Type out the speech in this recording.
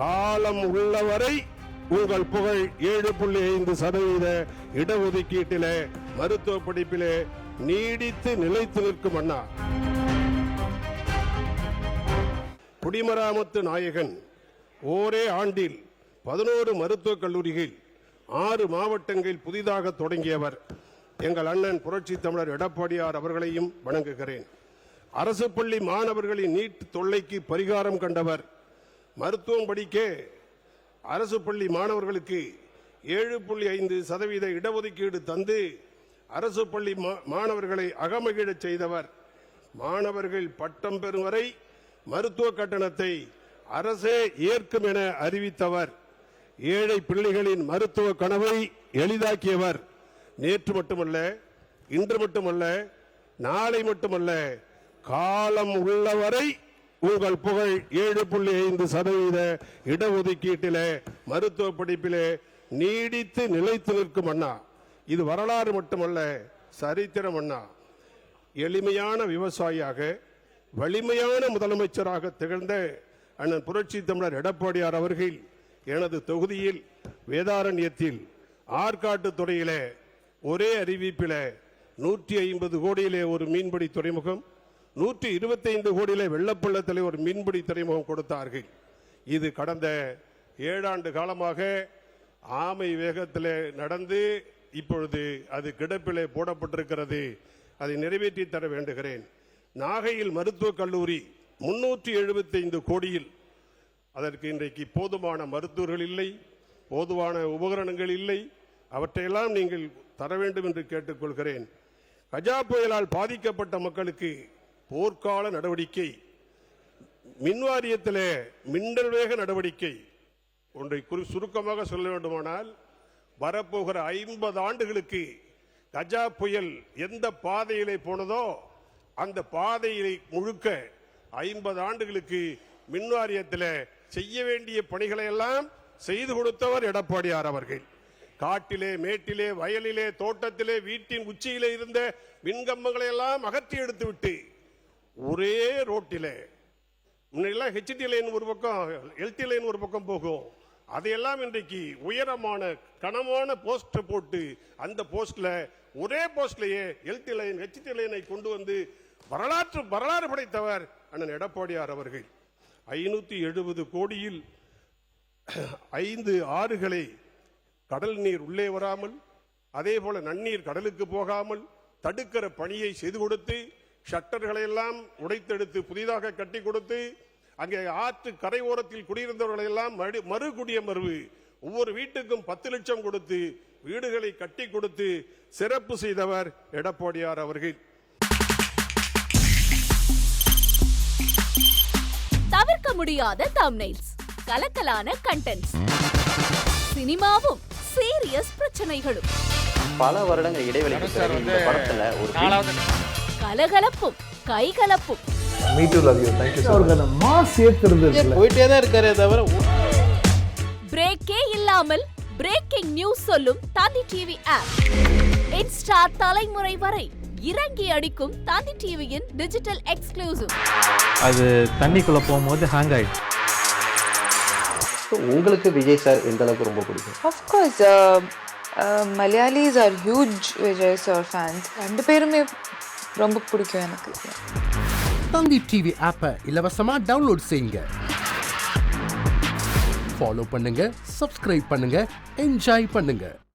காலம் உள்ளவரை உங்கள் புகழ் 7.5% இடஒதுக்கீட்டிலே மருத்துவ படிப்பிலே நீடித்து நிலைத்து நிற்கும் அண்ணா. குடிமராமத்து நாயகன் ஓரே ஆண்டில் 11 மருத்துவக் கல்லூரிகள் 6 மாவட்டங்களில் புதிதாக தொடங்கியவர் எங்கள் அண்ணன் புரட்சி தமிழர் எடப்பாடியார் அவர்களையும் வணங்குகிறேன். அரசு பள்ளி மாணவர்களின் நீட் தொல்லைக்கு பரிகாரம் கண்டவர். மருத்துவம் படிக்க அரசு பள்ளி மாணவர்களுக்கு 7.5% இடஒதுக்கீடு தந்து அரசு பள்ளி மாணவர்களை அகமகிழச் செய்தவர். மாணவர்கள் பட்டம் பெறும் வரை மருத்துவ கட்டணத்தை அரசே ஏற்கும் என அறிவித்தவர். ஏழை பிள்ளைகளின் மருத்துவ கனவை எளிதாக்கியவர். நேற்று மட்டுமல்ல, இன்று மட்டுமல்ல, நாளை மட்டுமல்ல, காலம் உள்ளவரை உங்கள் புகழ் 7.5% இடஒதுக்கீட்டிலே மருத்துவ படிப்பிலே நீடித்து நிலைத்து நிற்கும் அண்ணா. இது வரலாறு மட்டுமல்ல, சரித்திரம் அண்ணா. எளிமையான விவசாயியாக வலிமையான முதலமைச்சராக திகழ்ந்த அண்ணன் புரட்சி தமிழர் எடப்பாடியார் அவர்கள் எனது தொகுதியில் வேதாரண்யத்தில் ஆற்காட்டு துறையிலே ஒரே அறிவிப்பிலே 150 கோடியிலே ஒரு மீன்பிடி துறைமுகம், 125 கோடியிலே வெள்ளப்பள்ளத்திலே ஒரு மீன்பிடி துறைமுகம் கொடுத்தார்கள். இது கடந்த 7 ஆண்டு காலமாக ஆமை வேகத்திலே நடந்து இப்பொழுது அது கிடப்பிலே போடப்பட்டிருக்கிறது. அதை நிறைவேற்றி தர வேண்டுகிறேன். நாகையில் மருத்துவக் கல்லூரி 375 கோடியில், அதற்கு இன்றைக்கு போதுமான மருத்துவர்கள் இல்லை, போதுமான உபகரணங்கள் இல்லை. அவற்றையெல்லாம் நீங்கள் தர வேண்டும் என்று கேட்டுக்கொள்கிறேன். கஜா புயலால் பாதிக்கப்பட்ட மக்களுக்கு போர்க்கால நடவடிக்கை, மின்வாரியத்திலே மின்னல் வேக நடவடிக்கை. ஒன்றை சுருக்கமாக சொல்ல வேண்டுமானால், வரப்போகிற 50 ஆண்டுகளுக்கு கஜா புயல் எந்த பாதையிலே போனதோ அந்த பாதையை முழுக்க 50 ஆண்டுகளுக்கு மின்வாரியத்தில் செய்ய வேண்டிய பணிகளை எல்லாம் செய்து கொடுத்தவர் எடப்பாடியார் அவர்கள். காட்டிலே, மேட்டிலே, வயலிலே, தோட்டத்திலே, வீட்டின் உச்சியிலே இருந்த மின்கம்பங்களை எல்லாம் அகற்றி எடுத்து விட்டு ஒரே ரோட்டிலே, முன்னெல்லாம் ஹெச்டி லைன் ஒரு பக்கம், எல்டி லைன் ஒரு பக்கம் போகும், அதையெல்லாம் இன்றைக்கு உயரமான கனமான போஸ்ட் போட்டு அந்த போஸ்ட்ல ஒரே போஸ்ட்லயே எல்டி லைன், ஹெச்டி லைனை கொண்டு வந்து வரலாறு படைத்தவர் அண்ணன் எடப்பாடியார் அவர்கள். 570 கோடியில் 5 ஆறுகளை கடல் நீர் உள்ளே வராமல், அதே போல நன்னீர் கடலுக்கு போகாமல் தடுக்கிற பணியை செய்து கொடுத்து, ஷட்டர்களை எல்லாம் உடைத்தெடுத்து புதிதாக கட்டி கொடுத்து, அங்கே ஆற்று கரை ஓரத்தில் குடியிருந்தவர்களை எல்லாம் மறுகுடியமர்வு, ஒவ்வொரு வீட்டுக்கும் 10 லட்சம் கொடுத்து வீடுகளை கட்டி கொடுத்து சிறப்பு செய்தவர் எடப்பாடியார் அவர்கள். தவிர்க்க முடியாத தம்ப்நெயில்ஸ், கலக்கலான கண்டென்ட்ஸ், சினிமாவும் சீரியஸ் பிரச்சனைகளும், பல வருடங்கள் இடைவெளிக்கு பிறகு இந்த படத்துல ஒரு கலகலப்பும் கைகலப்பும். Me too, love you. Thank you so much. Mass ஏத்துறது போயிட்டே தான் இருக்காரே தவிர பிரேக்கே இல்லாமல் பிரேக்கிங் நியூஸ் சொல்லும் தந்தி டிவி ஆப். இன்ஸ்டா தலைமுறை வரை இறங்கி அடிக்கும் தந்தி டிவியின் டிஜிட்டல் எக்ஸ்க்ளூசிவ். அது தண்ணிக்குள்ள போகும்போது ஹேங் ஆயிடுச்சு. உங்களுக்கு விஜய் சார் எந்த அளவுக்கு ரொம்ப பிடிக்கும்? Of course, Malayalis are huge Vijay sir fans. ரெண்டு பேருமே ரொம்ப பிடிக்கும் எனக்கு. தந்தி டிவி ஆப்பை இலவசமா டவுன்லோட் செய்யுங்க. ஃபாலோ பண்ணுங்க, சப்ஸ்கிரைப் பண்ணுங்க, என்ஜாய் பண்ணுங்க.